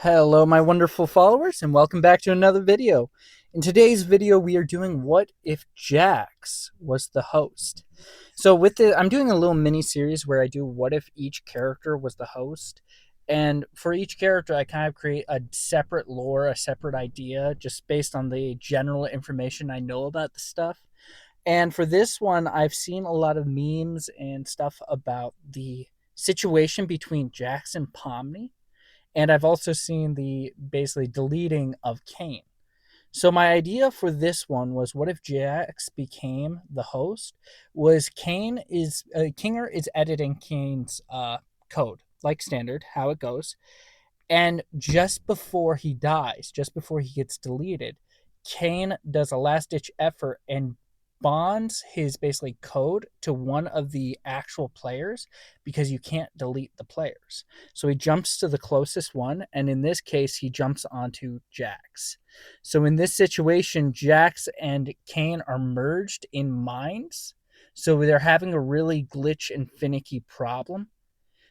Hello, my wonderful followers, and welcome back to another video. In today's video, we are doing What If Jax Was the Host? So I'm doing a little mini series where I do what if each character was the host. And for each character, I kind of create a separate lore, a separate idea, just based on the general information I know about the stuff. And for this one, I've seen a lot of memes and stuff about the situation between Jax and Pomni, and I've also seen the basically deleting of Kane. So my idea for this one was, what if Jax became the host? Was Kinger is editing Kane's code like standard, how it goes, and just before he dies, just before he gets deleted, Kane does a last ditch effort and bonds his basically code to one of the actual players because you can't delete the players. So he jumps to the closest one, and in this case, he jumps onto Jax. So in this situation, Jax and Kane are merged in minds. So they're having a really glitch and finicky problem.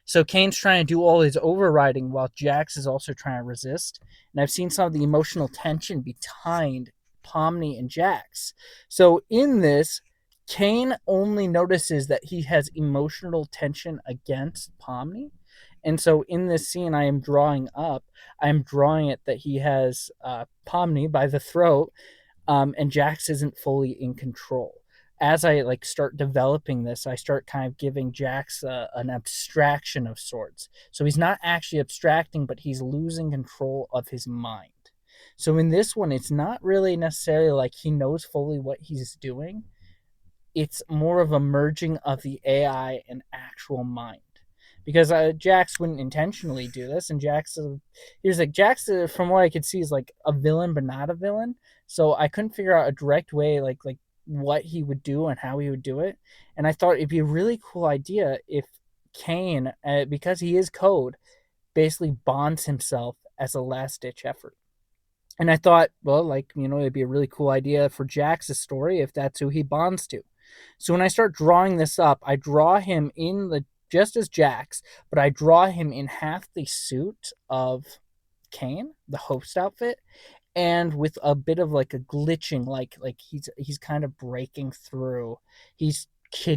So Kane's trying to do all his overriding while Jax is also trying to resist. And I've seen some of the emotional tension behind Pomni and Jax. So in this, Kane only notices that he has emotional tension against Pomni. And so in this scene I'm drawing it that he has Pomni by the throat, and Jax isn't fully in control. As I start developing this, I start kind of giving Jax an abstraction of sorts. So he's not actually abstracting, but he's losing control of his mind. So in this one, it's not really necessarily like he knows fully what he's doing. It's more of a merging of the AI and actual mind. Because Jax wouldn't intentionally do this, and Jax from what I could see, is like a villain, but not a villain. So I couldn't figure out a direct way, like what he would do and how he would do it. And I thought it'd be a really cool idea if Kane, because he is code, basically bonds himself as a last ditch effort. And I thought, well, it'd be a really cool idea for Jax's story if that's who he bonds to. So when I start drawing this up, I draw him in the just as Jax, but I draw him in half the suit of Kane, the host outfit, and with a bit of like a glitching, like he's kind of breaking through.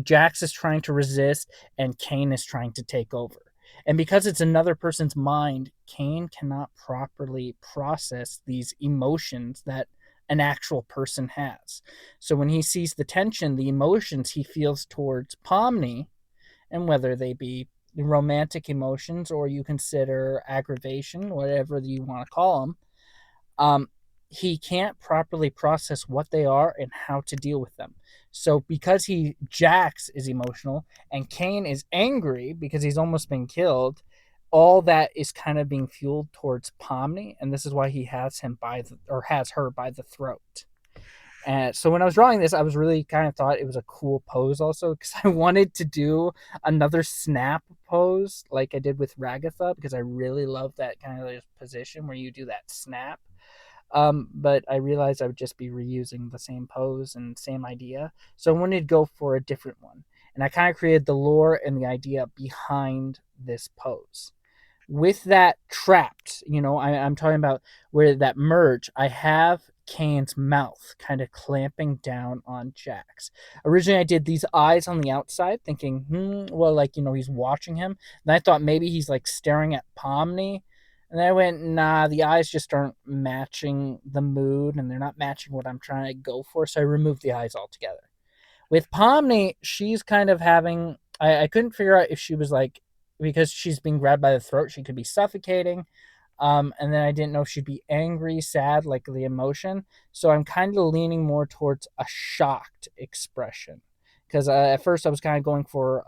Jax is trying to resist, and Kane is trying to take over. And because it's another person's mind, Kane cannot properly process these emotions that an actual person has. So when he sees the tension, the emotions he feels towards Pomni, and whether they be romantic emotions or you consider aggravation, whatever you want to call them, he can't properly process what they are and how to deal with them. So because Jax is emotional and Kane is angry because he's almost been killed, all that is kind of being fueled towards Pomni, and this is why he has her by the throat. And so when I was drawing this, I was really kind of thought it was a cool pose also, because I wanted to do another snap pose like I did with Ragatha, because I really love that kind of position where you do that snap. But I realized I would just be reusing the same pose and same idea. So I wanted to go for a different one. And I kind of created the lore and the idea behind this pose. With that trapped, I'm talking about where that merge, I have Kane's mouth kind of clamping down on Jax. Originally, I did these eyes on the outside, thinking, well, he's watching him. And I thought maybe he's like staring at Pomni. And then I went, nah, the eyes just aren't matching the mood, and they're not matching what I'm trying to go for. So I removed the eyes altogether. With Pomni, she's kind of having, I couldn't figure out if she was like, because she's being grabbed by the throat, she could be suffocating. And then I didn't know if she'd be angry, sad, like the emotion. So I'm kind of leaning more towards a shocked expression. Because at first I was kind of going for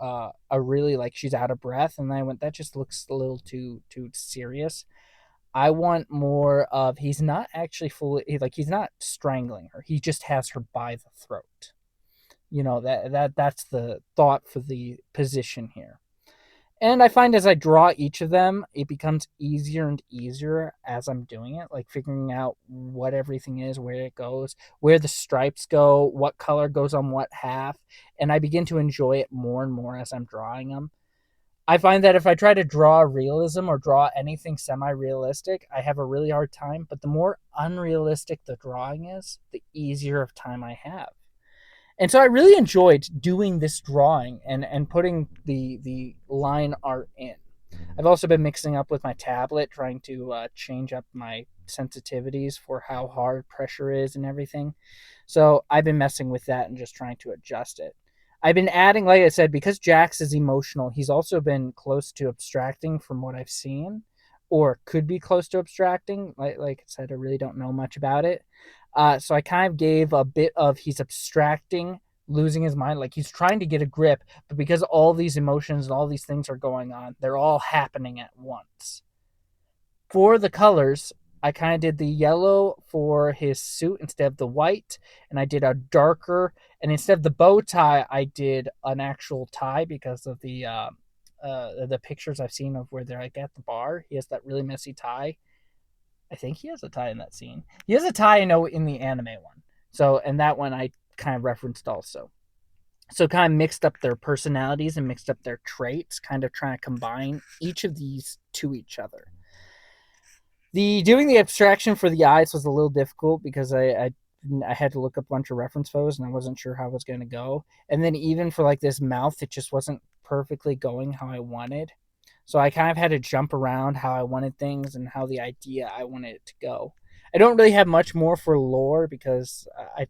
a really like she's out of breath, and then I went, that just looks a little too serious. I want more of, he's not actually he's not strangling her. He just has her by the throat. That's the thought for the position here. And I find as I draw each of them, it becomes easier and easier as I'm doing it, like figuring out what everything is, where it goes, where the stripes go, what color goes on what half. And I begin to enjoy it more and more as I'm drawing them. I find that if I try to draw realism or draw anything semi-realistic, I have a really hard time. But the more unrealistic the drawing is, the easier of time I have. And so I really enjoyed doing this drawing and putting the line art in. I've also been mixing up with my tablet, trying to change up my sensitivities for how hard pressure is and everything. So I've been messing with that and just trying to adjust it. I've been adding, like I said, because Jax is emotional, he's also been close to abstracting from what I've seen, or could be close to abstracting. Like I said, I really don't know much about it. So I kind of gave a bit of he's abstracting, losing his mind, like he's trying to get a grip, but because all these emotions and all these things are going on, they're all happening at once. For the colors, I kind of did the yellow for his suit instead of the white, and I did a darker, and instead of the bow tie, I did an actual tie because of the pictures I've seen of where they're like at the bar. He has that really messy tie. I think he has a tie in that scene. He has a tie, I know, in the anime one. So, and that one I kind of referenced also. So, kind of mixed up their personalities and mixed up their traits, kind of trying to combine each of these to each other. The doing the abstraction for the eyes was a little difficult because I had to look up a bunch of reference photos and I wasn't sure how it was going to go. And then even for like this mouth, it just wasn't perfectly going how I wanted. So I kind of had to jump around how I wanted things and how the idea I wanted it to go. I don't really have much more for lore because I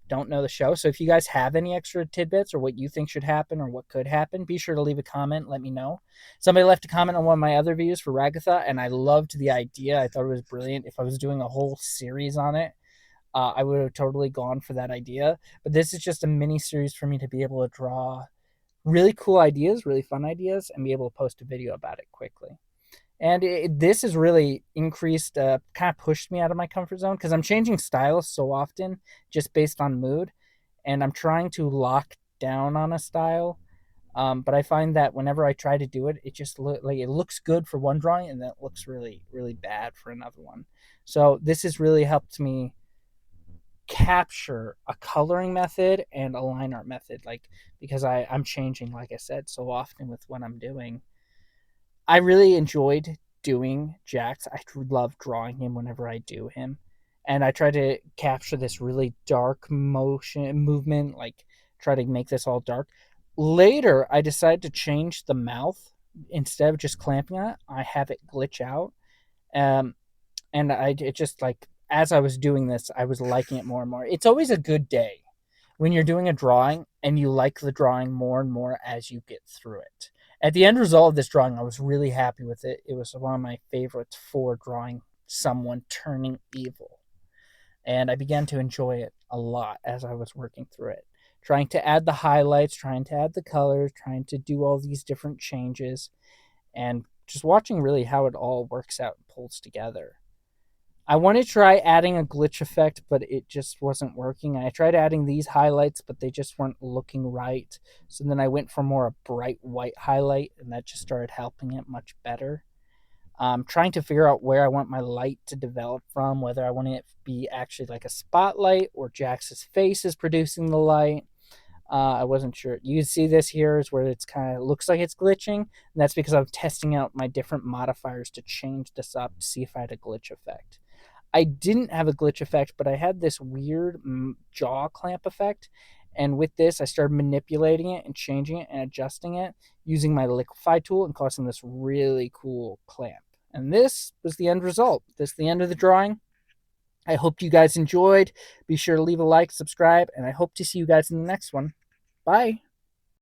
don't know the show. So if you guys have any extra tidbits or what you think should happen or what could happen, be sure to leave a comment. Let me know. Somebody left a comment on one of my other videos for Ragatha, and I loved the idea. I thought it was brilliant. If I was doing a whole series on it, I would have totally gone for that idea. But this is just a mini series for me to be able to draw really cool ideas, really fun ideas, and be able to post a video about it quickly. And this has really increased, kind of pushed me out of my comfort zone because I'm changing styles so often just based on mood. And I'm trying to lock down on a style. But I find that whenever I try to do it, it just like it looks good for one drawing and then it looks really, really bad for another one. So this has really helped me capture a coloring method and a line art method, like because I'm changing, like I said, so often with what I'm doing. I really enjoyed doing Jax. I love drawing him whenever I do him. And I try to capture this really dark motion movement, like try to make this all dark. Later, I decided to change the mouth. Instead of just clamping on it, I have it glitch out. Um, and it just like, as I was doing this, I was liking it more and more. It's always a good day when you're doing a drawing and you like the drawing more and more as you get through it. At the end result of this drawing, I was really happy with it. It was one of my favorites for drawing someone turning evil. And I began to enjoy it a lot as I was working through it. Trying to add the highlights, trying to add the colors, trying to do all these different changes, and just watching really how it all works out and pulls together. I want to try adding a glitch effect, but it just wasn't working. I tried adding these highlights, but they just weren't looking right. So then I went for more a bright white highlight, and that just started helping it much better. Trying to figure out where I want my light to develop from, whether I want it to be actually like a spotlight or Jax's face is producing the light. I wasn't sure. You see this here is where it's kind of looks like it's glitching. And that's because I'm testing out my different modifiers to change this up to see if I had a glitch effect. I didn't have a glitch effect, but I had this weird jaw clamp effect. And with this, I started manipulating it and changing it and adjusting it using my liquefy tool and causing this really cool clamp. And this was the end result. This is the end of the drawing. I hope you guys enjoyed. Be sure to leave a like, subscribe, and I hope to see you guys in the next one. Bye.